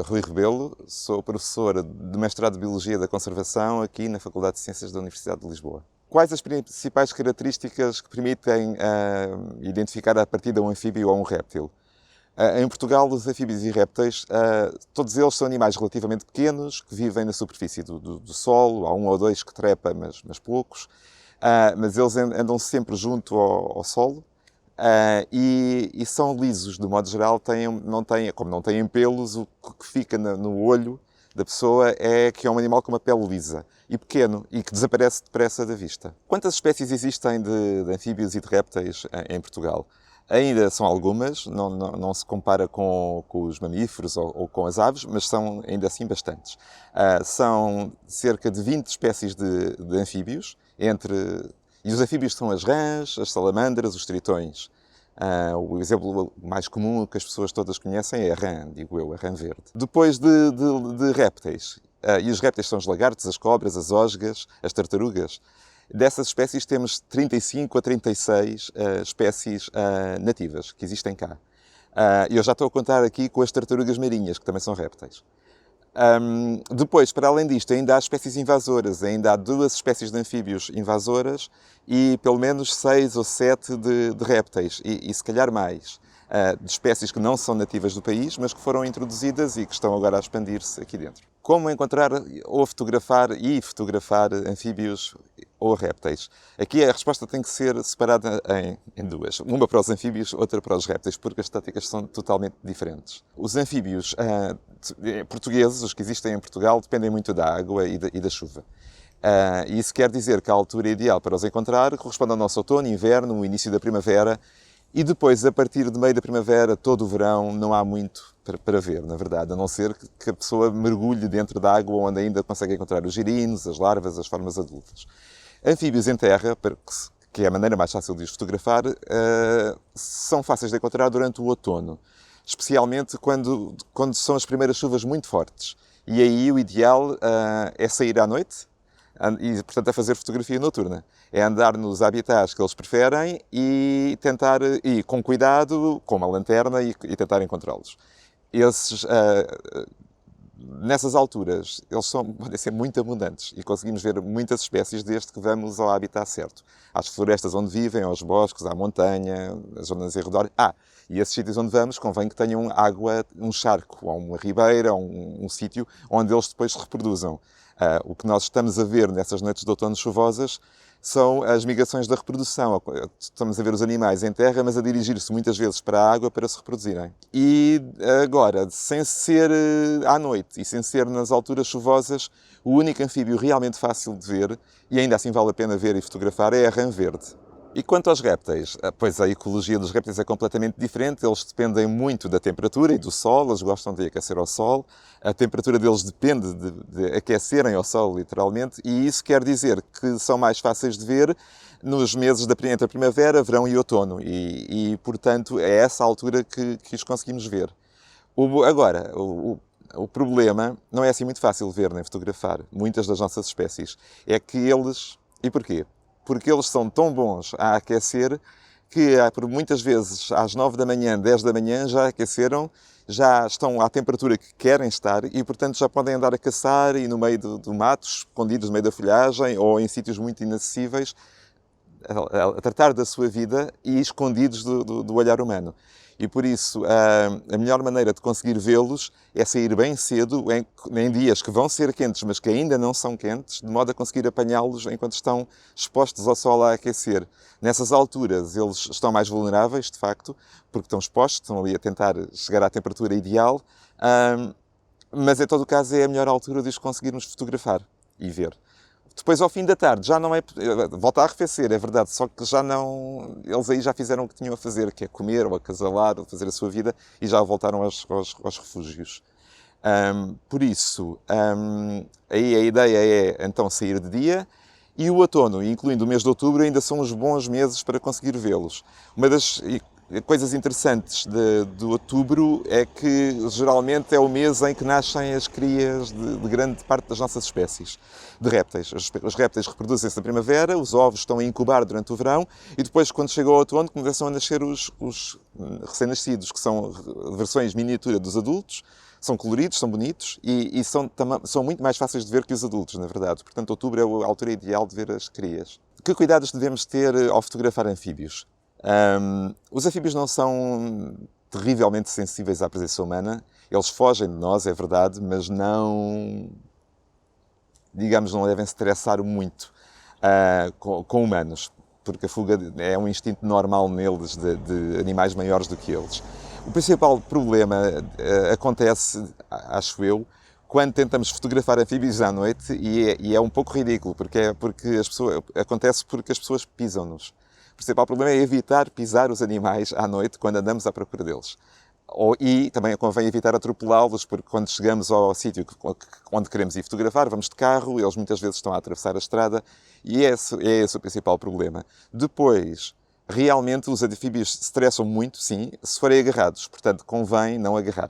Rui Rebelo, sou professor de mestrado de Biologia da Conservação aqui na Faculdade de Ciências da Universidade de Lisboa. Quais as principais características que permitem identificar a partir de um anfíbio ou um réptil? Em Portugal, os anfíbios e répteis, todos eles são animais relativamente pequenos, que vivem na superfície do solo, há um ou dois que trepa, mas poucos, mas eles andam sempre junto ao solo. E são lisos, de modo geral, como não têm pelos, o que fica no olho da pessoa é que é um animal com uma pele lisa e pequeno e que desaparece depressa da vista. Quantas espécies existem de anfíbios e de répteis em Portugal? Ainda são algumas, não se compara com os mamíferos ou com as aves, mas são ainda assim bastantes. São cerca de 20 espécies de anfíbios, e os anfíbios são as rãs, as salamandras, os tritões. O exemplo mais comum que as pessoas todas conhecem é a rã, digo eu, a rã verde. Depois de répteis, e os répteis são os lagartos, as cobras, as osgas, as tartarugas. Dessas espécies temos 35 a 36 espécies nativas que existem cá. E eu já estou a contar aqui com as tartarugas marinhas, que também são répteis. Depois, para além disto, ainda há espécies invasoras. Ainda há 2 espécies de anfíbios invasoras e pelo menos 6 ou 7 de répteis, e se calhar mais, de espécies que não são nativas do país, mas que foram introduzidas e que estão agora a expandir-se aqui dentro. Como encontrar ou fotografar anfíbios ou répteis? Aqui a resposta tem que ser separada em 2. Uma para os anfíbios, outra para os répteis, porque as estáticas são totalmente diferentes. Os anfíbios portugueses, os que existem em Portugal, dependem muito da água e da chuva. E isso quer dizer que a altura ideal para os encontrar corresponde ao nosso outono, inverno, o início da primavera, e depois, a partir de meio da primavera, todo o verão, não há muito para ver, na verdade, a não ser que a pessoa mergulhe dentro da água, onde ainda consegue encontrar os girinos, as larvas, as formas adultas. Anfíbios em terra, que é a maneira mais fácil de os fotografar, são fáceis de encontrar durante o outono, especialmente quando são as primeiras chuvas muito fortes. E aí o ideal é sair à noite e, portanto, a fazer fotografia noturna. É andar nos habitats que eles preferem e tentar ir com cuidado, com uma lanterna e tentar encontrá-los. Nessas alturas, eles podem ser muito abundantes e conseguimos ver muitas espécies desde que vamos ao habitat certo. Às florestas onde vivem, aos bosques, à montanha, às zonas em redor. E esses sítios onde vamos convém que tenham água, um charco, ou uma ribeira, ou um sítio onde eles depois se reproduzam. O que nós estamos a ver nessas noites de outono chuvosas são as migrações da reprodução. Estamos a ver os animais em terra, mas a dirigir-se muitas vezes para a água para se reproduzirem. E agora, sem ser à noite e sem ser nas alturas chuvosas, o único anfíbio realmente fácil de ver, e ainda assim vale a pena ver e fotografar, é a rã verde. E quanto aos répteis? Pois a ecologia dos répteis é completamente diferente. Eles dependem muito da temperatura e do sol. Eles gostam de aquecer ao sol. A temperatura deles depende de aquecerem ao sol, literalmente. E isso quer dizer que são mais fáceis de ver nos meses entre a primavera, verão e outono. Portanto, é essa altura que os conseguimos ver. Agora, o problema não é assim muito fácil ver nem fotografar muitas das nossas espécies. É que eles... E porquê? Porque eles são tão bons a aquecer que por muitas vezes às 9 da manhã, 10 da manhã já aqueceram, já estão à temperatura que querem estar e, portanto, já podem andar a caçar e no meio do mato, escondidos no meio da folhagem ou em sítios muito inacessíveis, a tratar da sua vida e escondidos do olhar humano. E por isso, a melhor maneira de conseguir vê-los é sair bem cedo, em dias que vão ser quentes, mas que ainda não são quentes, de modo a conseguir apanhá-los enquanto estão expostos ao sol a aquecer. Nessas alturas, eles estão mais vulneráveis, de facto, porque estão expostos, estão ali a tentar chegar à temperatura ideal, mas, em todo o caso, é a melhor altura de os conseguirmos fotografar e ver. Depois, ao fim da tarde, já não é... Volta a arrefecer, é verdade, só que já não... Eles aí já fizeram o que tinham a fazer, que é comer ou acasalar ou fazer a sua vida, e já voltaram aos refúgios. Por isso, aí a ideia é, então, sair de dia, e o outono, incluindo o mês de outubro, ainda são os bons meses para conseguir vê-los. Coisas interessantes de outubro é que geralmente é o mês em que nascem as crias de grande parte das nossas espécies de répteis. Os répteis reproduzem-se na primavera, os ovos estão a incubar durante o verão e depois, quando chega o outono, começam a nascer os recém-nascidos, que são versões miniatura dos adultos. São coloridos, são bonitos e são muito mais fáceis de ver que os adultos, na verdade. Portanto, outubro é a altura ideal de ver as crias. Que cuidados devemos ter ao fotografar anfíbios? Os anfíbios não são terrivelmente sensíveis à presença humana. Eles fogem de nós, é verdade, mas não, digamos, não devem se estressar muito com humanos, porque a fuga é um instinto normal neles de animais maiores do que eles. O principal problema acontece, acho eu, quando tentamos fotografar anfíbios à noite e é um pouco ridículo, porque acontece porque as pessoas pisam-nos. O principal problema é evitar pisar os animais à noite quando andamos à procura deles. E também convém evitar atropelá-los, porque quando chegamos ao sítio onde queremos ir fotografar, vamos de carro, eles muitas vezes estão a atravessar a estrada e é esse o principal problema. Depois, realmente os anfíbios se estressam muito, sim, se forem agarrados, portanto convém não agarrar.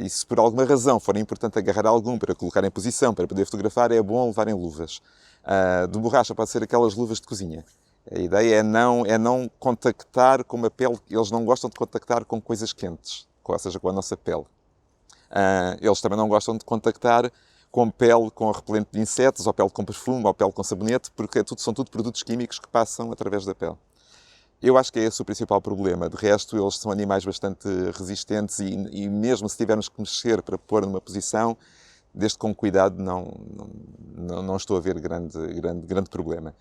E se por alguma razão for importante agarrar algum para colocar em posição, para poder fotografar, é bom levarem luvas. De borracha pode ser aquelas luvas de cozinha. A ideia é não contactar com a pele, eles não gostam de contactar com coisas quentes, ou seja, com a nossa pele. Eles também não gostam de contactar com pele com repelente de insetos, ou pele com perfume, ou pele com sabonete, porque são tudo produtos químicos que passam através da pele. Eu acho que é esse o principal problema. De resto, eles são animais bastante resistentes e mesmo se tivermos que mexer para pôr numa posição, desde com cuidado, não estou a ver grande problema.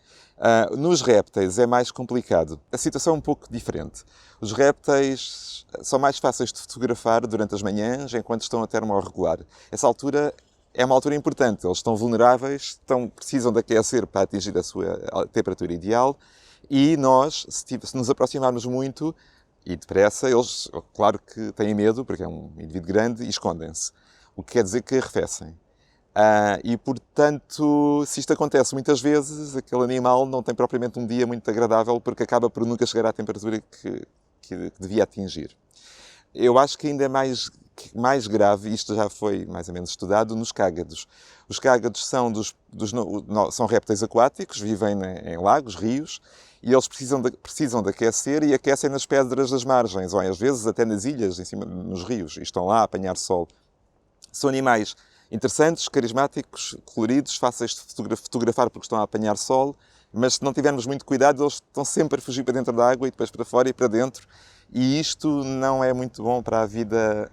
Nos répteis é mais complicado. A situação é um pouco diferente. Os répteis são mais fáceis de fotografar durante as manhãs, enquanto estão a termorregular. Essa altura é uma altura importante. Eles estão vulneráveis, precisam de aquecer para atingir a sua temperatura ideal. E nós, se nos aproximarmos muito e depressa, eles, claro que têm medo, porque é um indivíduo grande, e escondem-se. O que quer dizer que arrefecem. E, portanto, se isto acontece muitas vezes, aquele animal não tem propriamente um dia muito agradável, porque acaba por nunca chegar à temperatura que devia atingir. Eu acho que ainda é mais grave, isto já foi mais ou menos estudado, nos cágados. Os cágados são répteis aquáticos, vivem em lagos, rios, e eles precisam de aquecer e aquecem nas pedras das margens, ou às vezes até nas ilhas, em cima, nos rios, e estão lá a apanhar sol. São animais interessantes, carismáticos, coloridos, fáceis de fotografar porque estão a apanhar sol, mas se não tivermos muito cuidado, eles estão sempre a fugir para dentro da água e depois para fora e para dentro. E isto não é muito bom para a vida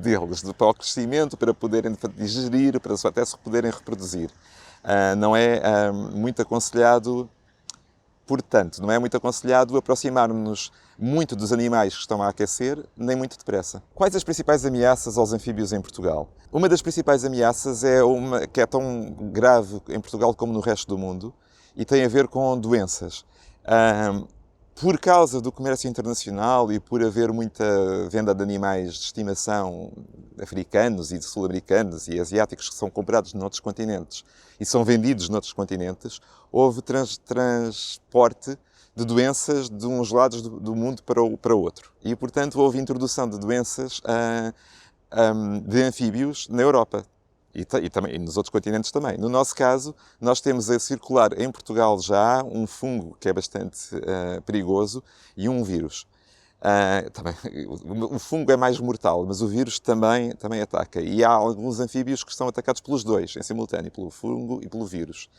deles, para o crescimento, para poderem digerir, para até se poderem reproduzir. Não é muito aconselhado, portanto, não é muito aconselhado aproximarmos-nos muito dos animais que estão a aquecer, nem muito depressa. Quais as principais ameaças aos anfíbios em Portugal? Uma das principais ameaças é uma que é tão grave em Portugal como no resto do mundo e tem a ver com doenças. Por causa do comércio internacional e por haver muita venda de animais de estimação africanos e sul-americanos e asiáticos que são comprados noutros continentes e são vendidos noutros continentes, houve transporte de doenças de uns lados do mundo para o outro. E, portanto, houve introdução de doenças de anfíbios na Europa. E nos outros continentes também. No nosso caso, nós temos a circular em Portugal já um fungo que é bastante perigoso e um vírus. O fungo é mais mortal, mas o vírus também ataca. E há alguns anfíbios que estão atacados pelos dois, em simultâneo, pelo fungo e pelo vírus.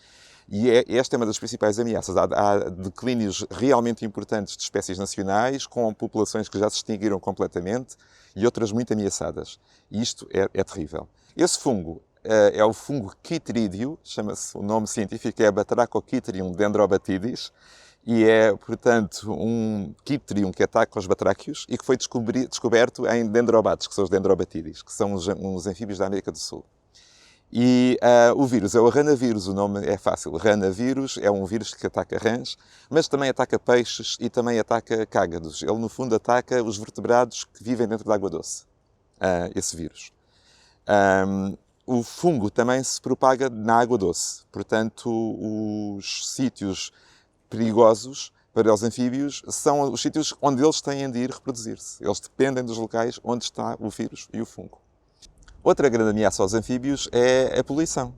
E esta é uma das principais ameaças. Há declínios realmente importantes de espécies nacionais, com populações que já se extinguiram completamente e outras muito ameaçadas. E isto é terrível. Esse fungo é o fungo Chytridium, chama-se, o nome científico é Batrachochytrium dendrobatidis, e é, portanto, um chytrium que ataca os batráquios e que foi descoberto em dendrobates, que são os dendrobatidis, que são uns anfíbios da América do Sul. E o vírus é o ranavírus, o nome é fácil. Ranavírus é um vírus que ataca rãs, mas também ataca peixes e também ataca cágados. Ele, no fundo, ataca os vertebrados que vivem dentro da água doce, esse vírus. O fungo também se propaga na água doce. Portanto, os sítios perigosos para os anfíbios são os sítios onde eles têm de ir reproduzir-se. Eles dependem dos locais onde está o vírus e o fungo. Outra grande ameaça aos anfíbios é a poluição.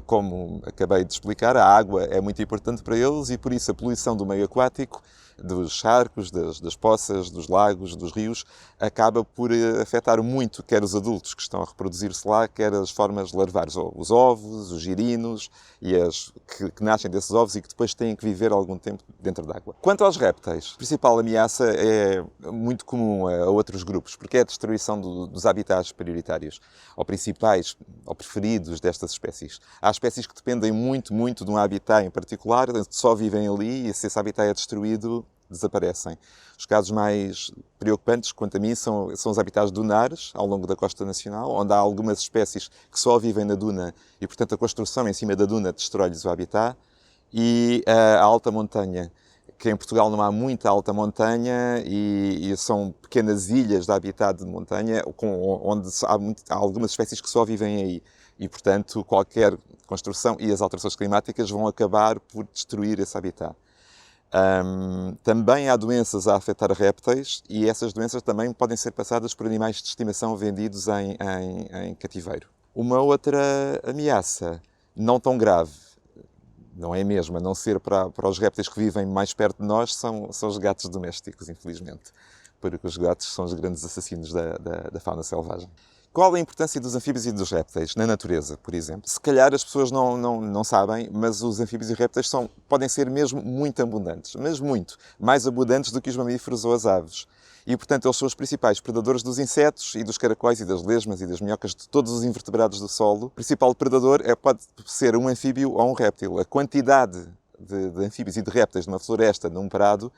Como acabei de explicar, a água é muito importante para eles e, por isso, a poluição do meio aquático, dos charcos, das poças, dos lagos, dos rios, acaba por afetar muito quer os adultos que estão a reproduzir-se lá, quer as formas larvares, os ovos, os girinos, e as que nascem desses ovos e que depois têm que viver algum tempo dentro d'água. Quanto aos répteis, a principal ameaça é muito comum a outros grupos, porque é a destruição dos habitats prioritários, ou principais, ou preferidos destas espécies. Há espécies que dependem muito, muito de um habitat em particular, só vivem ali e se esse habitat é destruído, desaparecem. Os casos mais preocupantes, quanto a mim, são os habitats dunares, ao longo da costa nacional, onde há algumas espécies que só vivem na duna e, portanto, a construção em cima da duna destrói-lhes o habitat, e a alta montanha, que em Portugal não há muita alta montanha e são pequenas ilhas de habitat de montanha, onde há algumas espécies que só vivem aí. E, portanto, qualquer construção e as alterações climáticas vão acabar por destruir esse habitat. Também há doenças a afetar répteis e essas doenças também podem ser passadas por animais de estimação vendidos em cativeiro. Uma outra ameaça, não tão grave, não é mesmo, a não ser para os répteis que vivem mais perto de nós, são os gatos domésticos, infelizmente, porque os gatos são os grandes assassinos da fauna selvagem. Qual a importância dos anfíbios e dos répteis na natureza, por exemplo? Se calhar as pessoas não sabem, mas os anfíbios e répteis podem ser mesmo muito abundantes, mas muito, mais abundantes do que os mamíferos ou as aves. E, portanto, eles são os principais predadores dos insetos e dos caracóis e das lesmas e das minhocas, de todos os invertebrados do solo. O principal predador pode ser um anfíbio ou um réptil. A quantidade de anfíbios e de répteis numa floresta, num prado,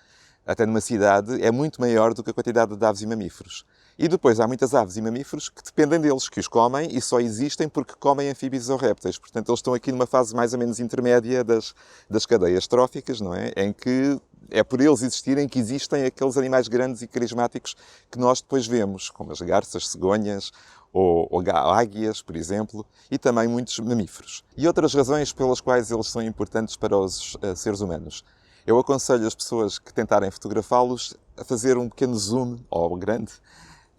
até numa cidade, é muito maior do que a quantidade de aves e mamíferos. E depois há muitas aves e mamíferos que dependem deles, que os comem e só existem porque comem anfíbios ou répteis. Portanto, eles estão aqui numa fase mais ou menos intermédia das cadeias tróficas, não é? Em que é por eles existirem que existem aqueles animais grandes e carismáticos que nós depois vemos, como as garças, cegonhas ou águias, por exemplo, e também muitos mamíferos. E outras razões pelas quais eles são importantes para os seres humanos. Eu aconselho as pessoas que tentarem fotografá-los a fazer um pequeno zoom, ou grande,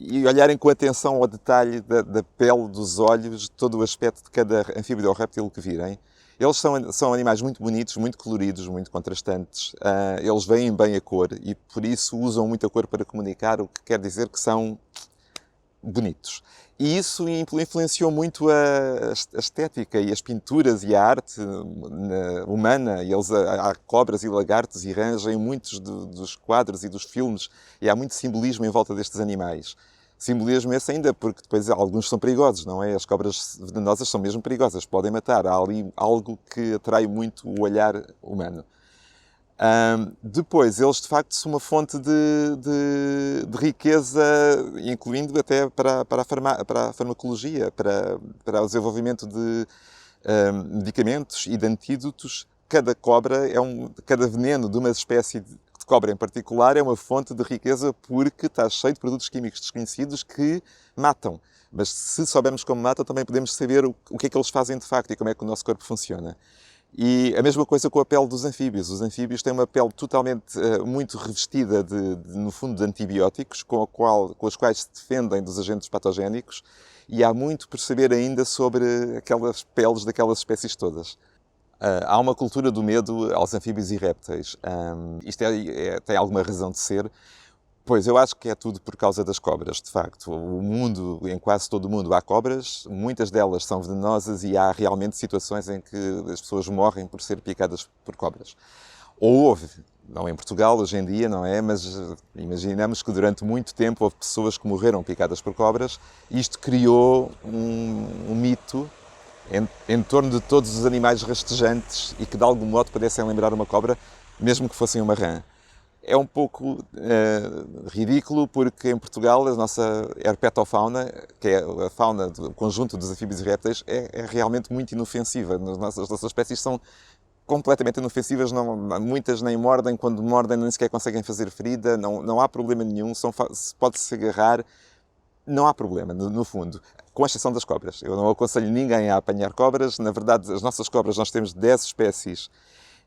e olharem com atenção ao detalhe da pele, dos olhos, de todo o aspecto de cada anfíbio ou réptil que virem. Eles são animais muito bonitos, muito coloridos, muito contrastantes. Eles veem bem a cor e, por isso, usam muita cor para comunicar, o que quer dizer que são bonitos. E isso influenciou muito a estética e as pinturas e a arte humana. E há cobras e lagartos e rãs em muitos dos quadros e dos filmes. E há muito simbolismo em volta destes animais. Simbolismo esse ainda, porque depois alguns são perigosos, não é? As cobras venenosas são mesmo perigosas, podem matar. Há ali algo que atrai muito o olhar humano. Depois, eles de facto são uma fonte de riqueza, incluindo até para a farmacologia, para o desenvolvimento de medicamentos e de antídotos. Cada cobra, cada veneno de uma espécie de cobra em particular é uma fonte de riqueza porque está cheio de produtos químicos desconhecidos que matam. Mas se soubermos como matam, também podemos saber o que é que eles fazem de facto e como é que o nosso corpo funciona. E a mesma coisa com a pele dos anfíbios. Os anfíbios têm uma pele totalmente, muito revestida no fundo, de antibióticos, com os quais se defendem dos agentes patogénicos, e há muito por saber ainda sobre aquelas peles daquelas espécies todas. Há uma cultura do medo aos anfíbios e répteis. Isto tem alguma razão de ser. Pois, eu acho que é tudo por causa das cobras, de facto. Em quase todo o mundo há cobras, muitas delas são venenosas e há realmente situações em que as pessoas morrem por ser picadas por cobras. Ou houve, não em Portugal hoje em dia, não é? Mas imaginamos que durante muito tempo houve pessoas que morreram picadas por cobras. Isto criou um mito em torno de todos os animais rastejantes e que de algum modo pudessem lembrar uma cobra, mesmo que fossem uma rã. É um pouco ridículo porque em Portugal a nossa herpetofauna, que é a fauna do conjunto dos anfíbios e répteis, é realmente muito inofensiva. As nossas espécies são completamente inofensivas, muitas nem mordem, quando mordem nem sequer conseguem fazer ferida, não há problema nenhum, pode-se agarrar, não há problema, no fundo, com exceção das cobras. Eu não aconselho ninguém a apanhar cobras. Na verdade, as nossas cobras, nós temos 10 espécies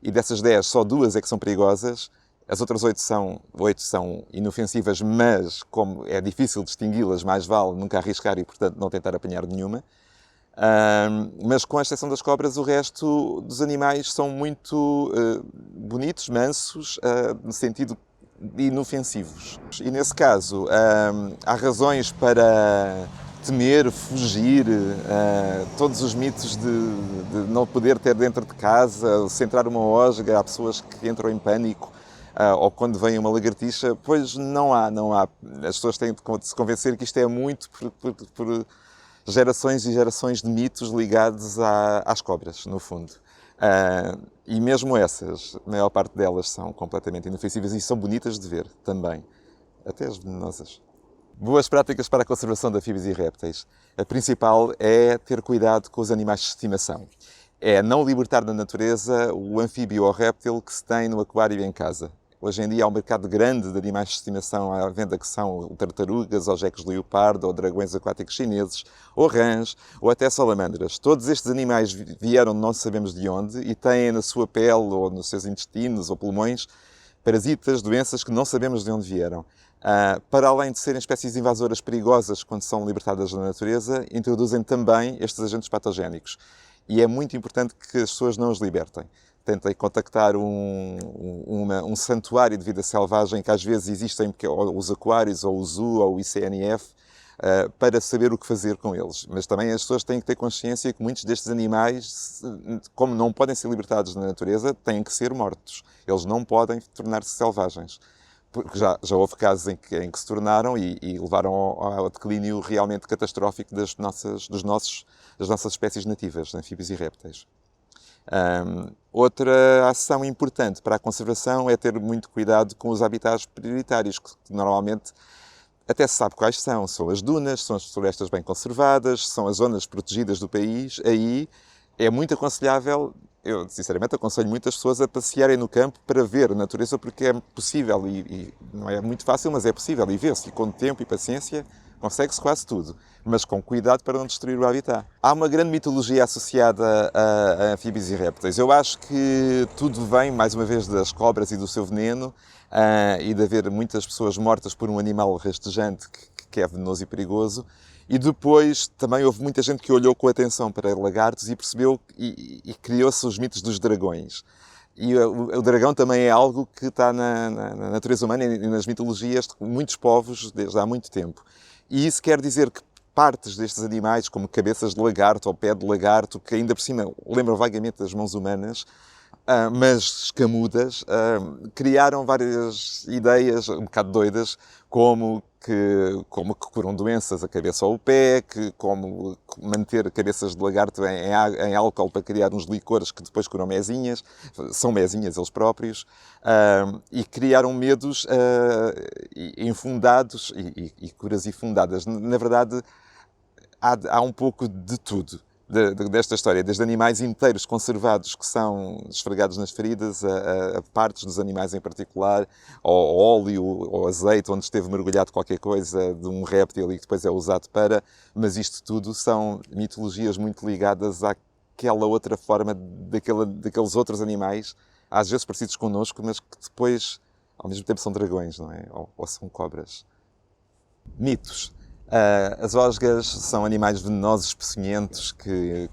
e dessas 10 só 2 é que são perigosas. As outras oito são inofensivas, mas como é difícil distingui-las, mais vale nunca arriscar e, portanto, não tentar apanhar nenhuma. Mas com a exceção das cobras, o resto dos animais são muito bonitos, mansos, no sentido de inofensivos. E nesse caso, há razões para temer, fugir, todos os mitos de não poder ter dentro de casa, se entrar uma osga, há pessoas que entram em pânico, ou quando vem uma lagartixa, pois não há. As pessoas têm de se convencer que isto é muito por gerações e gerações de mitos ligados às cobras, no fundo. E mesmo essas, a maior parte delas são completamente inofensivas e são bonitas de ver também, até as venenosas. Boas práticas para a conservação de anfíbios e répteis. A principal é ter cuidado com os animais de estimação. É não libertar da natureza o anfíbio ou réptil que se tem no aquário em casa. Hoje em dia há um mercado grande de animais de estimação à venda que são tartarugas, ou jecos de leopardo, ou dragões aquáticos chineses, ou rãs, ou até salamandras. Todos estes animais vieram não sabemos de onde e têm na sua pele, ou nos seus intestinos, ou pulmões, parasitas, doenças que não sabemos de onde vieram. Para além de serem espécies invasoras perigosas quando são libertadas da natureza, introduzem também estes agentes patogénicos. E é muito importante que as pessoas não os libertem. Tentem contactar um santuário de vida selvagem, que às vezes existem, os aquários, ou o zoo, ou o ICNF, para saber o que fazer com eles. Mas também as pessoas têm que ter consciência que muitos destes animais, como não podem ser libertados na natureza, têm que ser mortos. Eles não podem tornar-se selvagens. Porque já houve casos em que se tornaram e levaram ao declínio realmente catastrófico das nossas espécies nativas, anfíbios e répteis. Outra ação importante para a conservação é ter muito cuidado com os habitats prioritários, que normalmente até se sabe quais são. São as dunas, são as florestas bem conservadas, são as zonas protegidas do país. Aí é muito aconselhável, eu sinceramente aconselho muitas pessoas a passearem no campo para ver a natureza, porque é possível, e não é muito fácil, mas é possível, e vê-se, e com tempo e paciência consegue-se quase tudo, mas com cuidado para não destruir o habitat. Há uma grande mitologia associada a anfíbios e répteis. Eu acho que tudo vem, mais uma vez, das cobras e do seu veneno, e de haver muitas pessoas mortas por um animal rastejante que é venenoso e perigoso. E depois também houve muita gente que olhou com atenção para lagartos e percebeu e criou-se os mitos dos dragões. E o dragão também é algo que está na natureza humana e nas mitologias de muitos povos desde há muito tempo. E isso quer dizer que partes destes animais, como cabeças de lagarto ou pé de lagarto, que ainda por cima lembram vagamente das mãos humanas, mas escamudas, criaram várias ideias um bocado doidas, como que curam doenças a cabeça ou o pé, como manter cabeças de lagarto em álcool para criar uns licores que depois curam mezinhas, são mezinhas eles próprios, e criaram medos infundados e curas infundadas. Na verdade, há um pouco de tudo desta história, desde animais inteiros conservados que são esfregados nas feridas, a partes dos animais em particular, ou óleo ou azeite onde esteve mergulhado qualquer coisa de um réptil e que depois é usado mas isto tudo são mitologias muito ligadas àquela outra forma daqueles outros animais, às vezes parecidos connosco, mas que depois ao mesmo tempo são dragões, não é? Ou são cobras. Mitos. As osgas são animais venenosos, peçonhentos, que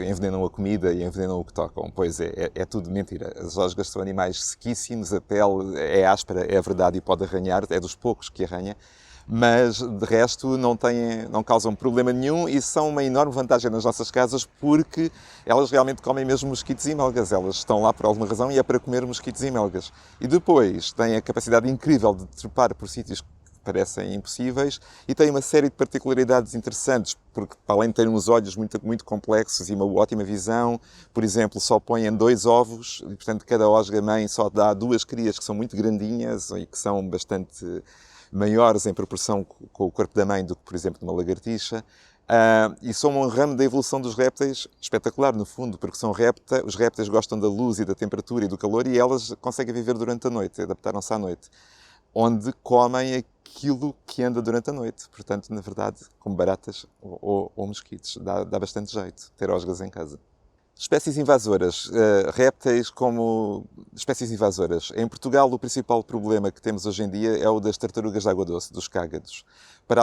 envenenam a comida e envenenam o que tocam. Pois é tudo mentira. As osgas são animais sequíssimos, a pele é áspera, é verdade, e pode arranhar, é dos poucos que arranha, mas de resto não causam problema nenhum e são uma enorme vantagem nas nossas casas porque elas realmente comem mesmo mosquitos e melgas. Elas estão lá por alguma razão e é para comer mosquitos e melgas. E depois têm a capacidade incrível de trepar por sítios parecem impossíveis e tem uma série de particularidades interessantes, porque para além de terem uns olhos muito, muito complexos e uma ótima visão, por exemplo, só põem 2 ovos e, portanto, cada osga-mãe só dá 2 crias que são muito grandinhas e que são bastante maiores em proporção com o corpo da mãe do que, por exemplo, numa lagartixa. E são um ramo da evolução dos répteis espetacular, no fundo, porque os répteis gostam da luz e da temperatura e do calor e elas conseguem viver durante a noite, adaptaram-se à noite, onde comem aquilo que anda durante a noite. Portanto, na verdade, como baratas ou mosquitos, dá bastante jeito ter osgas em casa. Espécies invasoras, répteis como espécies invasoras. Em Portugal, o principal problema que temos hoje em dia é o das tartarugas de água doce, dos cágados.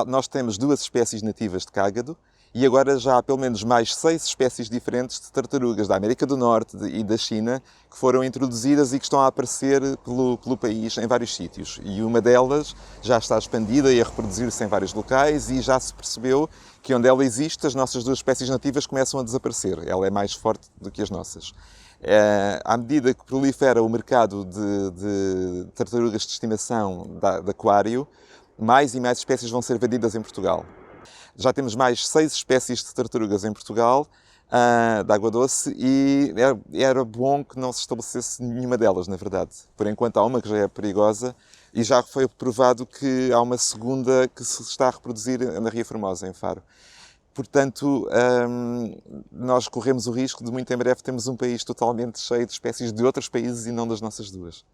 Nós temos 2 espécies nativas de cágado e agora já há pelo menos mais 6 espécies diferentes de tartarugas da América do Norte e da China que foram introduzidas e que estão a aparecer pelo país em vários sítios. E uma delas já está expandida e a reproduzir-se em vários locais e já se percebeu que onde ela existe, as nossas 2 espécies nativas começam a desaparecer. Ela é mais forte do que as nossas. À medida que prolifera o mercado de tartarugas de estimação de aquário, mais e mais espécies vão ser vendidas em Portugal. Já temos mais 6 espécies de tartarugas em Portugal, de água doce, e era bom que não se estabelecesse nenhuma delas, na verdade. Por enquanto há uma que já é perigosa e já foi provado que há uma segunda que se está a reproduzir na Ria Formosa, em Faro. Portanto, nós corremos o risco de muito em breve termos um país totalmente cheio de espécies de outros países e não das nossas 2.